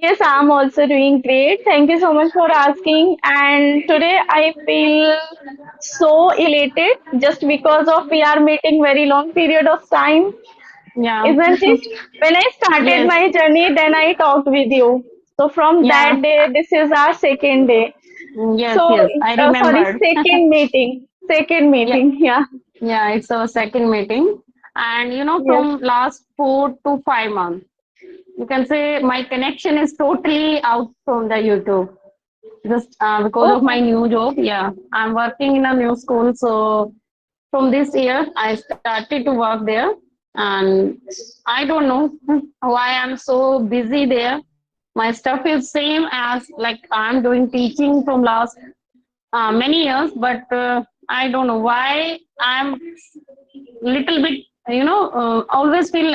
Yes, I'm also doing great. Thank you so much for asking. And today I feel so elated just because of we are meeting very long period of time, Yeah. isn't it? When I started Yes. my journey, then I talked with you. So from Yeah. that day, this is our second day. Yes. So Yes. I sorry, remembered. second meeting. Second Yeah. meeting. Yeah. Yeah. It's our second meeting, and Yes. from last 4 to 5 months, you can say my connection is totally out from the YouTube. Just because of my Oh, new job. Yeah, I'm working in a new school, so from this year I started to work there, and I don't know why I'm so busy there. My stuff is same as like I'm doing teaching from last many years, but I don't know why I'm little bit always feel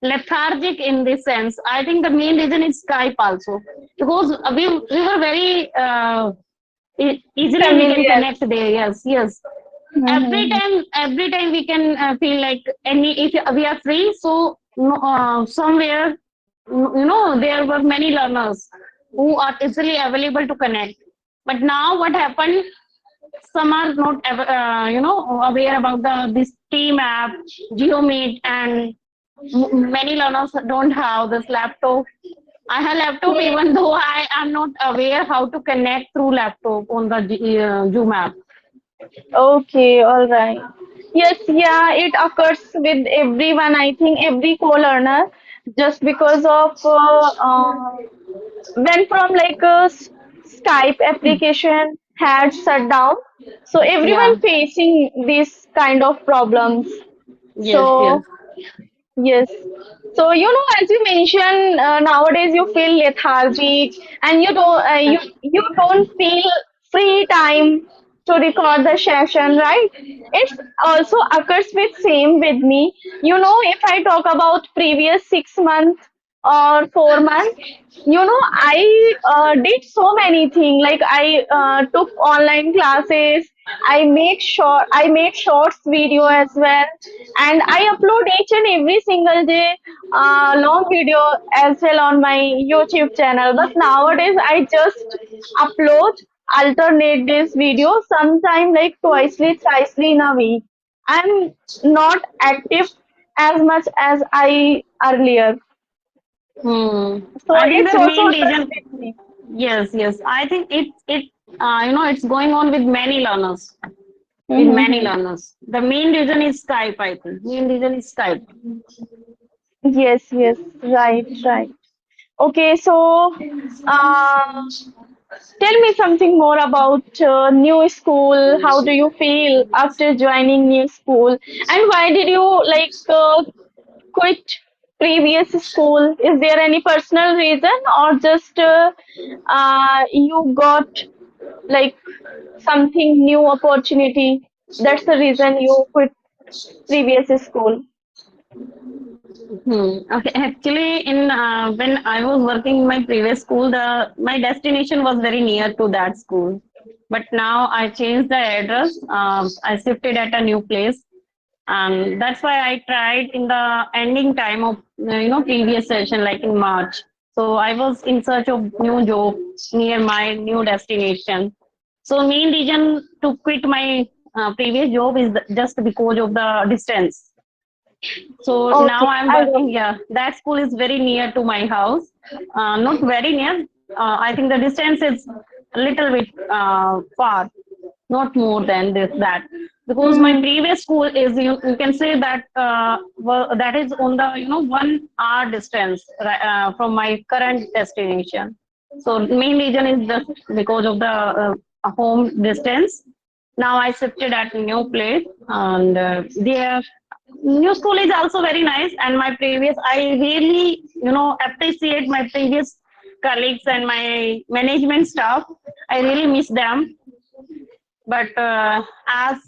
lethargic in this sense. I think the main reason is Skype also, because we were very easily we can familiar. connect there. Yes, yes. Mm-hmm. Every time we can feel like any if we are free, so somewhere there were many learners who are easily available to connect. But now what happened, some are not aware about the this team app, GeoMeet, and many learners don't have this laptop. I have laptop even though I am not aware how to connect through laptop on the Zoom app. Okay, all right. Yes, yeah, it occurs with everyone. I think every co-learner, just because of when from like Skype application had shut down, so everyone Yeah. facing these kind of problems. Yes, yes. So yes. So as you mentioned, nowadays you feel lethargic, and you don't feel free time to record the session, right? It also occurs with same with me. If I talk about previous 6 months or 4 months, I did so many things. Like I took online classes. I made shorts video as well, and I upload each and every single day long video as well on my YouTube channel. But nowadays I just upload alternate days video, sometime like twicely, thricely in a week. I'm not active as much as I earlier. Hmm. So I think it's the also main occurs reason, with me. yes, yes. I think it's going on with many learners. With many Mm-hmm. learners. The main reason is Skype, I think. Main reason is Skype. Yes, yes, right, right. Okay, so uh, tell me something more about new school. How do you feel after joining new school? And why did you quit previous school? Is there any personal reason, or just you got like something new opportunity? That's the reason you quit previous school. Okay, actually, in when I was working in my previous school, the my destination was very near to that school. But now I changed the address. I shifted at a new place, and that's why I tried in the ending time of previous session, like in March. So I was in search of new job near my new destination. So main reason to quit my previous job is just because of the distance. So now Okay, I'm I got working. Yeah, that school is very near to my house. Not very near. I think the distance is a little bit far, not more than this that. Because my it. previous school is you can say that that is on the 1 hour distance from my current destination. So main reason is just because of the home distance. Now I shifted at a new place, and there new school is also very nice. And my previous, I really appreciate my previous colleagues and my management staff. I really miss them. But as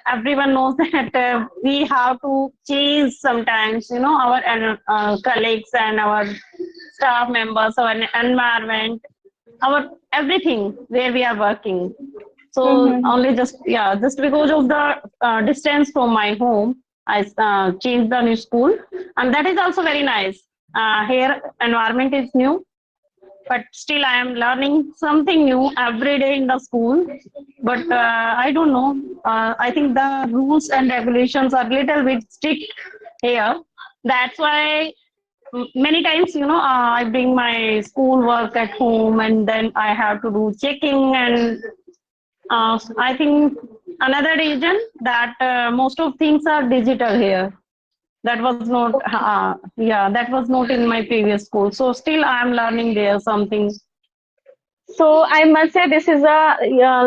everyone knows that we have to change sometimes, our colleagues and our staff members, our environment, our everything where we are working. So Mm-hmm. only just, yeah, just because of the distance from my home, I changed the new school, and that is also very nice. Here environment is new, but still I am learning something new every day in the school. But I don't know. I think the rules and regulations are little bit strict here. That's why many times, I bring my school work at home, and then I have to do checking. And I think another reason that most of things are digital here. That was not, yeah, that was not in my previous school. So still I am learning there something. So I must say this is a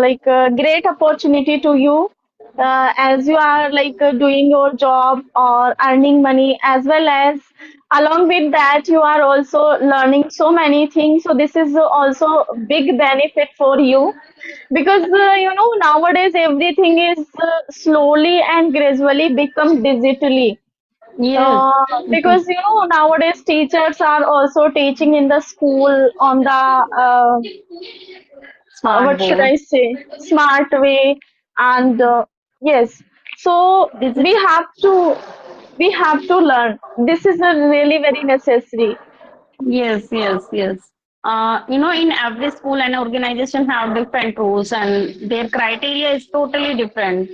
like a great opportunity to you, as you are like doing your job or earning money, as well as along with that you are also learning so many things. So this is also a big benefit for you, because nowadays everything is slowly and gradually become digitally. Yes. Because nowadays teachers are also teaching in the school on the Smart what should board. I say, smart way. And yes, so This we is, have to we have to learn. This is a really very necessary yes, yes, yes. In every school and organization have different rules, and their criteria is totally different.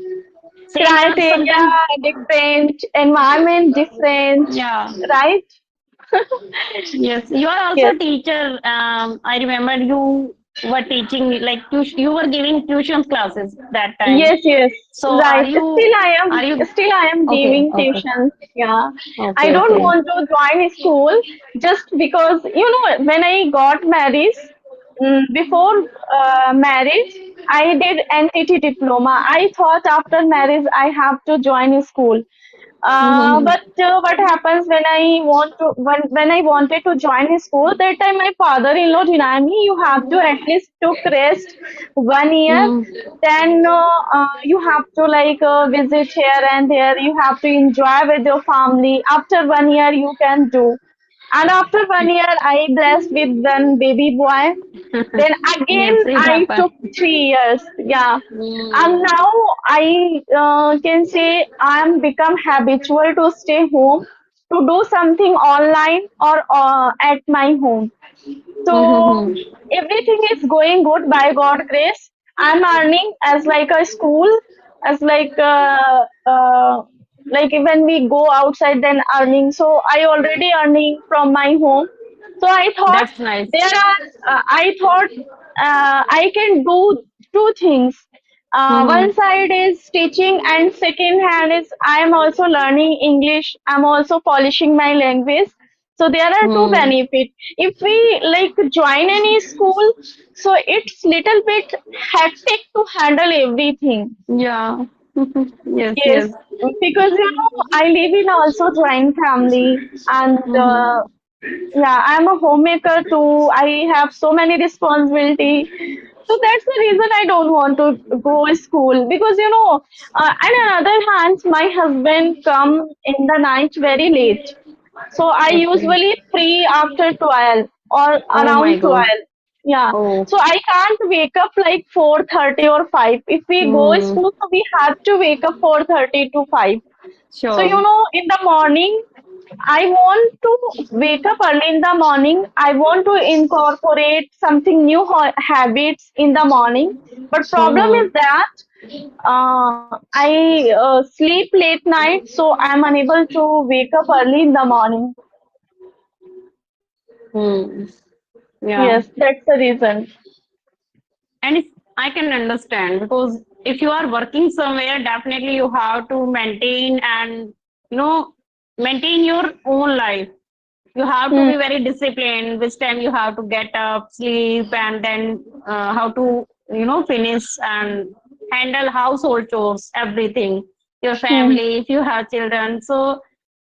Same as criteria, sometimes, different environment, different, yeah. right? Yes, you are also Yes, a teacher. I remember you were teaching, like you were giving tuition classes that time. yes, yes, So right. are you, Still I am okay, giving okay, tuitions. Yeah, I okay, don't okay. want to join school just because when I got married, before marriage, I did NTT diploma. I thought after marriage I have to join a school. But Mm-hmm. what happens when when I wanted to join a school? That time my father-in-law denied me. You have to at least took rest 1 year. Then you have to like visit here and there. You have to enjoy with your family. After 1 year, you can do. And after 1 year, I blessed with one baby boy. Then again, Yes, it I happened. took 3 years. Yeah. And Mm. now I can say I'm become habitual to stay home to do something online or at my home. So Mm-hmm. everything is going good by God grace. I'm earning as like a school, as like when we go outside then earning. So I already earning from my home. So I thought That's nice. I thought I can do two things. One Mm-hmm. side is teaching, and second hand is I am also learning English. I'm also polishing my language. So there are two Mm. benefits. If we like join any school, so it's little bit hectic to handle everything. Yeah. Yes, Yes, yes. because I live in also joint family, and Mm-hmm. yeah, I'm a homemaker too. I have so many responsibility. So that's the reason I don't want to go to school, because and on other hand, my husband come in the night very late. So I Okay. usually free after 12 or Oh my around God. 12. Yeah. Oh. So I can't wake up like 4:30 or 5. If we go to Hmm. school, so we have to wake up 4:30 to 5. So Sure. in the morning, I want to wake up early in the morning. I want to incorporate something new habits in the morning. But problem is Mm-hmm. that I sleep late night, so I'm unable to wake up early in the morning. Hmm. Yeah. Yes, that's the reason. And I can understand, because if you are working somewhere, definitely you have to maintain and, you know, maintain your own life. You have to Hmm. be very disciplined, which time you have to get up, sleep, and then how to, finish and handle household chores, everything, your Hmm. family, if you have children. So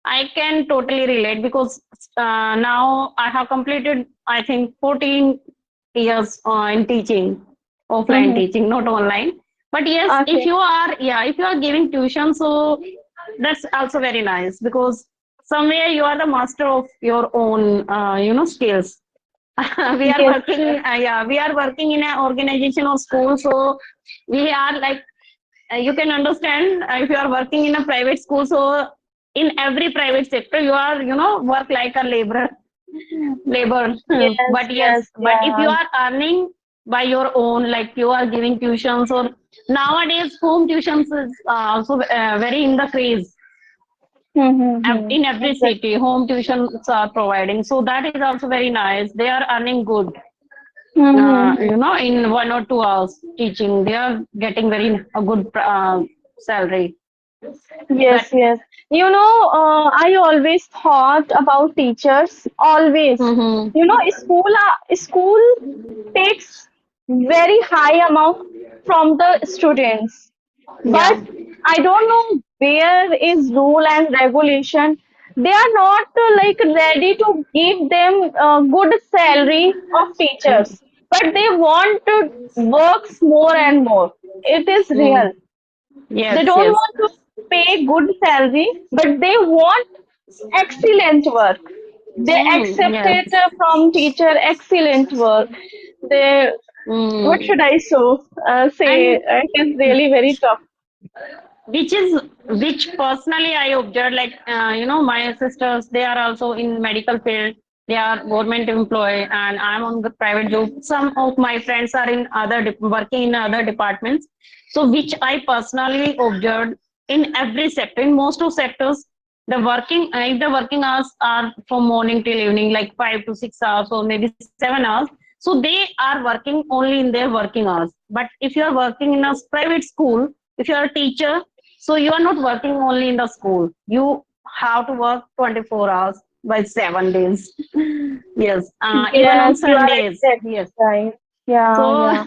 I can totally relate, because now I have completed, I think, 14 years in teaching, offline Hmm. teaching, not online. But yes, if Okay. you are, yeah, if you are giving tuition, so that's also very nice, because somewhere you are the master of your own, skills. We are Yes. working, yeah, we are working in an organization or school, so we are like, you can understand, if you are working in a private school, so in every private sector you are, work like a laborer. labor. Yes, But yes, yes, but if you yeah. are earning by your own, like you are giving tuitions, or nowadays home tuitions is also very in the craze. Mm-hmm. In every city, Exactly. home tuitions are providing, so that is also very nice. They are earning good, Mm-hmm. in 1 or 2 hours teaching. They are getting very a good salary. Yes, That. yes. I always thought about teachers, always. Mm-hmm. School takes very high amount from the students. But Yeah. I don't know where is rule and regulation. They are not like ready to give them good salary of teachers, but they want to work more and more. It is Mm. real. They Yes, don't yes. want to pay good salary, but they want excellent work. They accept Yes. it from teacher excellent work. They what Mm. should I say? And It is really very tough. which is which personally I observed, like my sisters, they are also in medical field. They are government employee, and I'm on the private job. Some of my friends are in working in other departments. So which I personally observed, in every sector, in most of sectors, the working if the working hours are from morning till evening, like 5 to 6 hours or maybe 7 hours, so they are working only in their working hours. But if you are working in a private school, if you are a teacher, so you are not working only in the school. You have to work 24 hours by 7 days. Yes, even on Yes, you are Sundays. exactly Yes. right. Yeah, So yeah.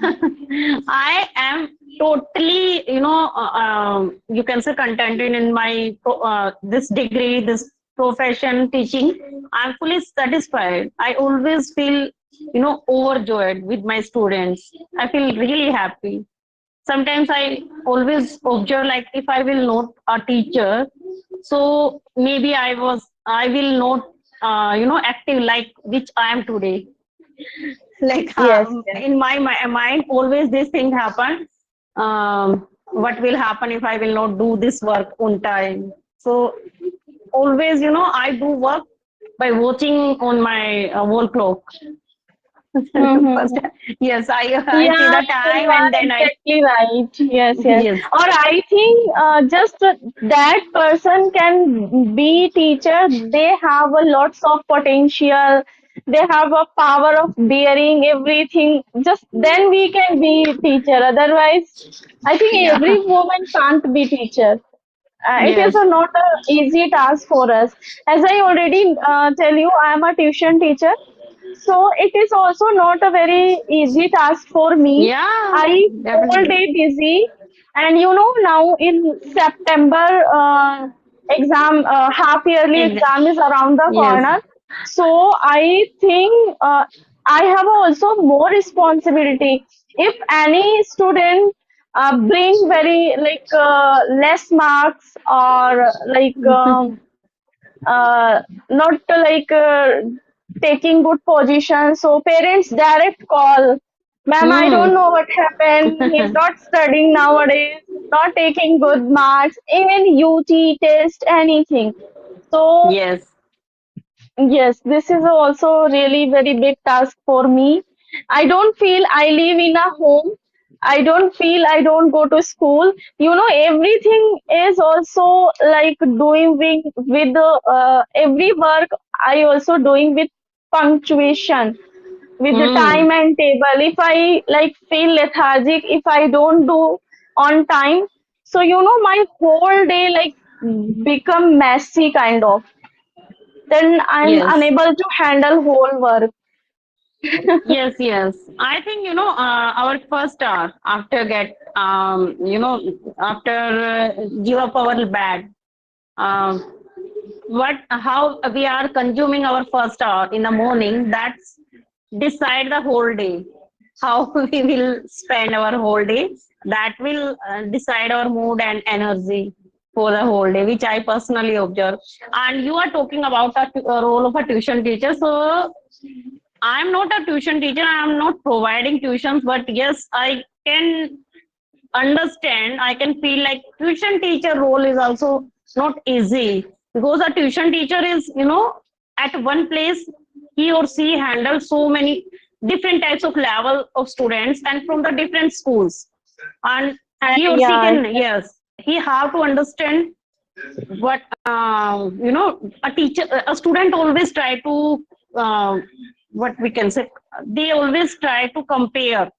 I am totally, you can say contented in my this degree, this profession, teaching. I'm fully satisfied. I always feel, overjoyed with my students. I feel really happy. Sometimes I always observe, like if I will not a teacher, so maybe I will not active like which I am today. Like Yes, yes. in my mind always this thing happen. What will happen if I will not do this work on time? So always, I do work by watching on my wall clock. First, Mm-hmm. yes, I see Yeah, the time you and are then I. exactly right. Yes, yes. Yes. Or I think just that person can be teacher. They have a lots of potential. They have a power of bearing everything. Just then we can be teacher. Otherwise, I think Yeah. every woman can't be teacher. It is Yes. not an easy task for us. As I already tell you, I am a tuition teacher. So it is also not a very easy task for me. Yeah. I whole Definitely. day busy, and now in September, half yearly exam is around the Yes. corner. So I think I have also more responsibility. If any student bring very like less marks or like not like taking good position. So parents direct call, ma'am, I Hmm. don't know what happened. He's not studying nowadays, not taking good marks, even UT test, anything. So Yes. yes, this is also really very big task for me. I don't feel I live in a home. I don't feel I don't go to school. Everything is also like doing with the every work I also doing with punctuation, with the Hmm. time and table. If I like feel lethargic, if I don't do on time, so my whole day like become messy kind of, then I'm Yes. unable to handle whole work. Yes, yes. I think our first hour after after give up our bad. Um, what how we are consuming our first hour in the morning. That's decide the whole day. How we will spend our whole day. That will decide our mood and energy for the whole day, which I personally observe. And you are talking about a role of a tuition teacher. So I'm not a tuition teacher. I'm not providing tuitions, but yes, I can understand. I can feel like tuition teacher role is also not easy, because a tuition teacher is, at one place. he or she handles so many different types of level of students and from the different schools, and he or she Yeah, can, yes, he have to understand what a teacher, a student always try to what we can say, they always try to compare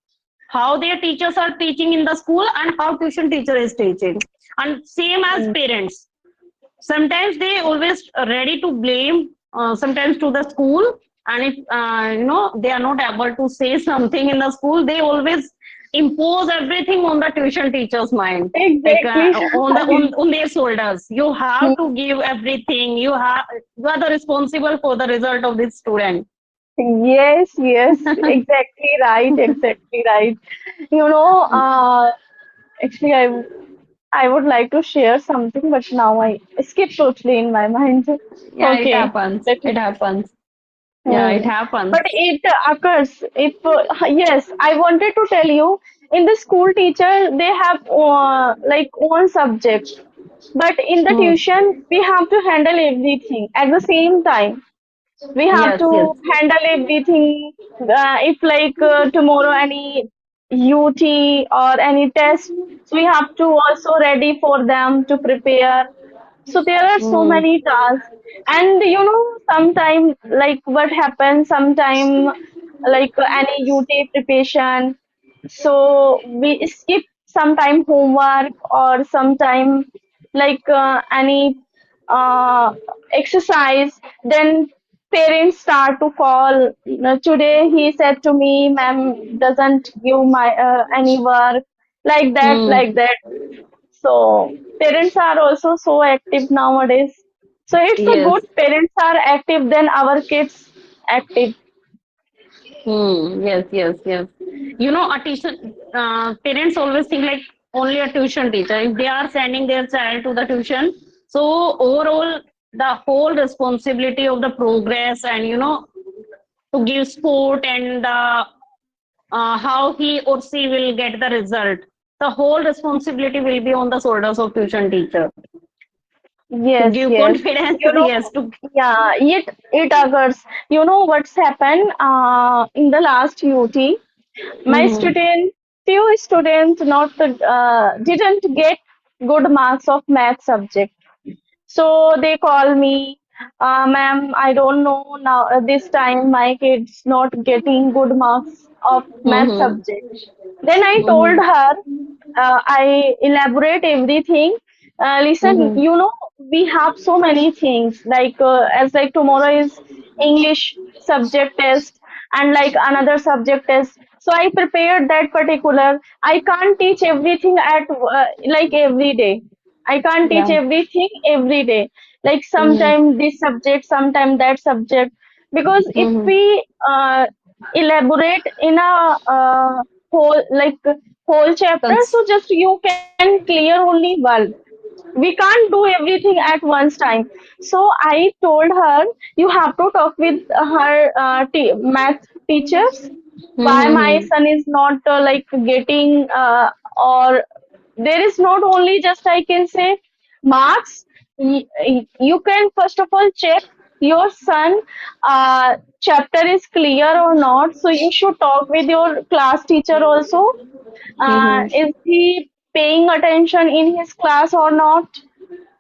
how their teachers are teaching in the school and how tuition teacher is teaching, and same as mm, parents, sometimes they always ready to blame sometimes to the school, and if they are not able to say something in the school, they always impose everything on the tuition teacher's mind, like exactly. on their shoulders. You have to give everything, you are the responsible for the result of this student. Yes, yes, exactly right, exactly right. You know, actually, I would like to share something, but now I skip totally in my mind. Yeah, it Okay, happens, let it me. happens. Yeah, it Hmm. happens. But it occurs if yes, I wanted to tell you in the school teacher they have like one subject, but in the Hmm. tuition we have to handle everything at the same time. We have Yes, to yes. handle everything. If like tomorrow any UT or any test, so we have to also ready for them to prepare. So there are so Hmm. many tasks, and sometimes like what happens, sometime like any UT preparation, so we skip sometime homework or sometime like any uh, exercise. Then parents start to call. Today he said to me, "Ma'am doesn't give my any work," like that, Hmm. like that. So parents are also so active nowadays. So it's a Yes. good parents are active than our kids active. Hmm. Yes, yes, yes. A tuition, parents always think like only a tuition teacher. If they are sending their child to the tuition, so overall, the whole responsibility of the progress and, to give support and how he or she will get the result, the whole responsibility will be on the shoulders of tuition teacher to Yes, give yes. confidence. You know, Yes, to. yeah, it occurs. You know what's happened in the last UT? My Hmm. student, few students not didn't get good marks of math subject. So they call me, ma'am, I don't know now. This time my kid's not getting good marks of math Hmm. subject. Then I told Hmm. her, I elaborate everything. Listen, Hmm. we have so many things like as like tomorrow is English subject test and like another subject test. So I prepared that particular. I can't teach everything at like every day. I can't teach Yeah. everything every day. Like Hmm. sometime this subject, sometime that subject. Because if Hmm. we elaborate in a whole like whole chapter, Cons- so just you can clear only one. We can't do everything at once time. So I told her you have to talk with her math teachers why my Hmm. son is not like getting or there is not only just I can say marks. You can first of all check your son chapter is clear or not. So you should talk with your class teacher also. Hmm. Is he paying attention in his class or not?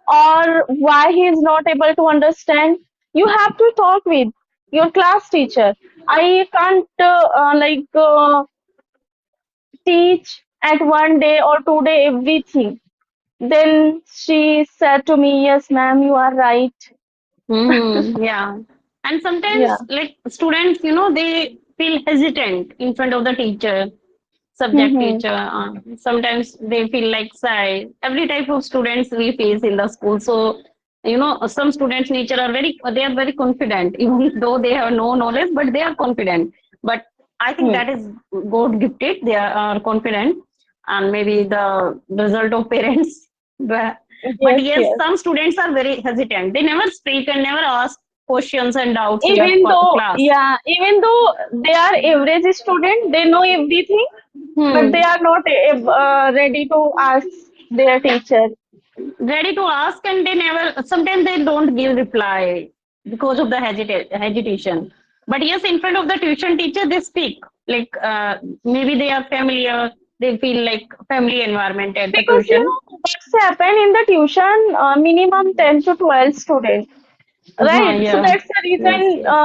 Or why he is not able to understand? You have to talk with your class teacher. I can't teach at one day or 2 day everything. Then she said to me, yes, ma'am, you are right. Yeah. And Yeah. sometimes, like students, they feel hesitant in front of the teacher, subject Mm-hmm. teacher. Sometimes they feel like shy. Every type of students we face in the school. So, some students' nature are they are very confident, even though they have no knowledge, but they are confident. But I think Hmm. that is God gifted. They are confident, and maybe the result of parents. But Yes, yes, yes. some students are very hesitant. They never speak and never ask questions and doubts in the class. Even though they are average student, they know everything, but they Hmm. are not ready to ask their teacher. Ready to ask, and they never, sometimes they don't give reply because of the hesitation. But yes, in front of the tuition teacher, they speak like maybe they are familiar. They feel like family environment at the Because you tuition. know what's happened in the tuition, minimum 10 to 12 students, right? So Yeah. that's the Yes. reason Yes.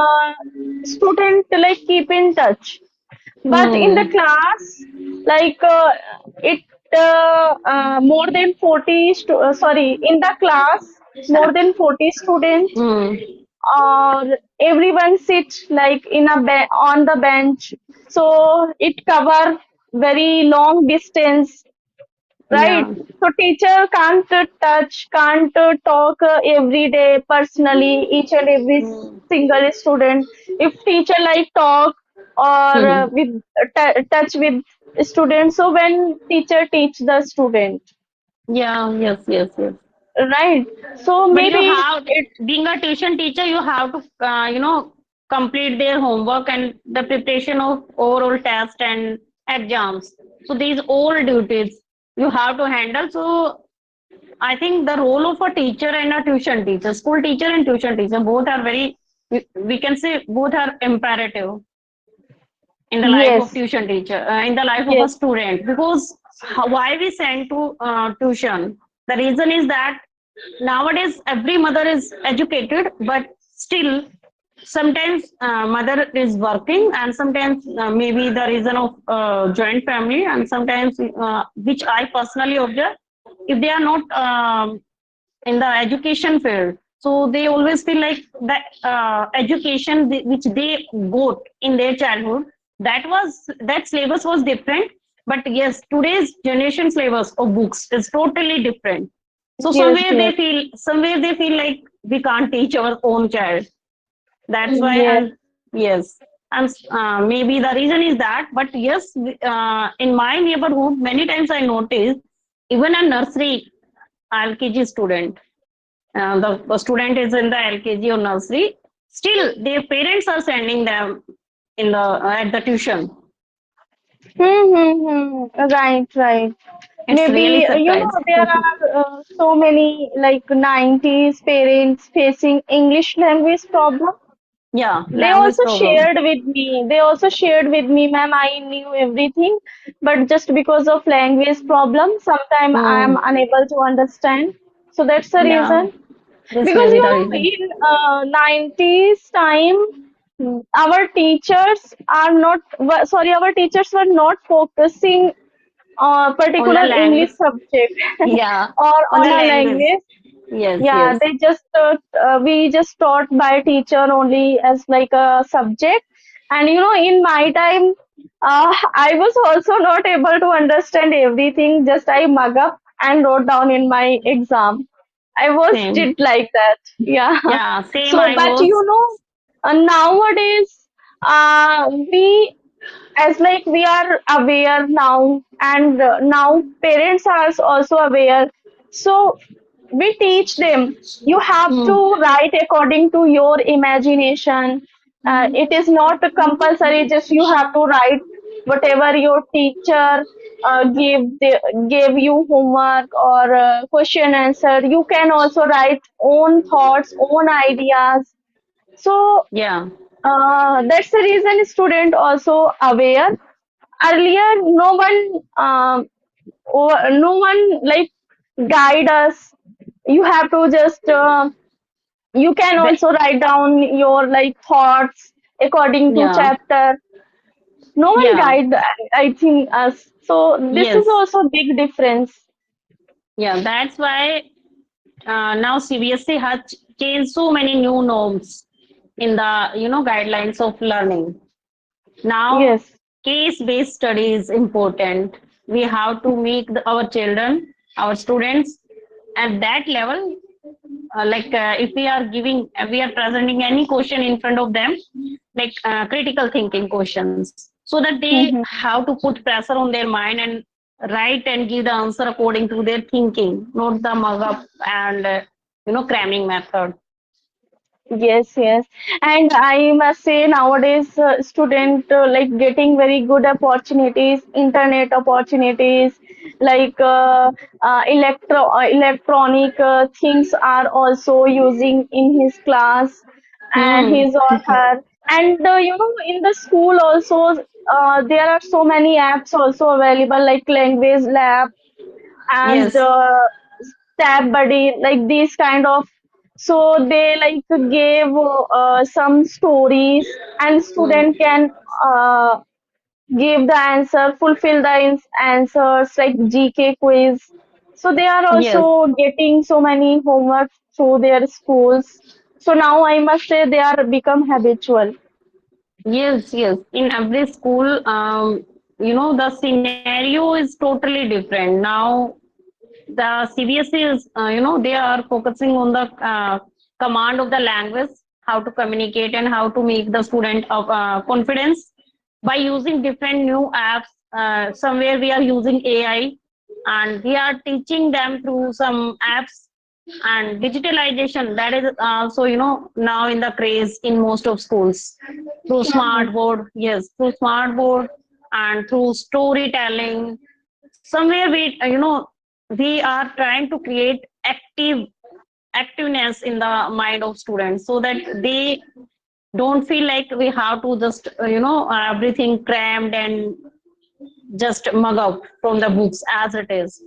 student like keep in touch. But in the Hmm. class, like it more than 40 sorry, in the class more than 40 students, Hmm. or everyone sit like in a on the bench, so it cover very long distance, right? Yeah. So teacher can't touch, can't talk every day personally each and every Hmm. single student. If teacher like talk or Hmm. with touch with students, so when teacher teach the student, Yeah. Yes. Yes. Yes. right? So But you maybe have, it, being a tuition teacher, you have to, complete their homework and the preparation of overall test and exams. So these all duties you have to handle. So I think the role of a teacher and a tuition teacher, school teacher and tuition teacher, both are very, we can say both are imperative in the life of yes, tuition teacher, in the life of a yes, student. Because why we send to tuition? The reason is that nowadays every mother is educated, but still sometimes mother is working, and sometimes maybe the reason of joint family, and sometimes which I personally observe, if they are not in the education field, so they always feel like that education which they got in their childhood, that syllabus was different. But yes, today's generation syllabus of books is totally different. So yes, yes, somewhere they feel like we can't teach our own child. That's why. yes. And yes, and maybe the reason is that. But yes, in my neighborhood many times I noticed, even a nursery LKG student, the student is in the LKG or nursery, still their parents are sending them in the at the tuition. Right, right. It's really Maybe you know surprising. there are so many like 90s parents facing English language problem. Yeah, They language also problem. shared with me. They also shared with me, ma'am, I knew everything, but just because of language problem, sometimes I am Hmm. unable to understand. So that's the Yeah, reason. this may Because be you the know, reason. in 90s time, our teachers are not, sorry, our teachers were not focusing On the particular English language. subject Yeah, or on the on a language. language. Yes, Yeah, yes. they just we just taught by teacher only as like a subject. And you know, in my time, I was also not able to understand everything. Just I mug up and wrote down in my exam. I was Same. did like that. Yeah. Yeah, same. So, I but was. you know, nowadays, we as like we are aware now, and now parents are also aware, so we teach them, you have to Hmm. write according to your imagination. It is not compulsory just you have to write whatever your teacher gave you homework or question answer. You can also write own thoughts, own ideas. So Yeah. that's the reason student also aware. Earlier no one no one like guide us. You have to just you can Ve- also write down your like thoughts according to Yeah. chapter. No one Yeah. guide, I think us, so this is Yes. also big difference. Yeah. That's why now CBSE has changed so many new norms in the guidelines of learning. Now, Yes. case-based study is important. We have to make our children, our students, at that level. If we are presenting any question in front of them, like critical thinking questions, so that they Mhm. have to put pressure on their mind and write and give the answer according to their thinking, not the mug up and cramming method. Yes, yes. And I must say nowadays student like getting very good opportunities, internet opportunities, like electronic things are also using in his class and Hmm. his or her. And in the school also, there are so many apps also available, like language lab and Yes, tab buddy, like these kind of. So they like gave some stories, and student can uh, give the answer, fulfill the answers, like GK quiz. So they are yes. also getting so many homework through their schools. So now I must say they are become habitual. Yes, yes. In every school, the scenario is totally different. Now, the CBSE is, they are focusing on the command of the language, how to communicate and how to make the student of confidence by using different new apps. Somewhere we are using AI, and we are teaching them through some apps, and digitalization, that is also now in the craze in most of schools, through smart board. Yes, through smart board and through storytelling. Somewhere we are trying to create activeness in the mind of students, so that they don't feel like we have to just everything crammed and just mug out from the books as it is.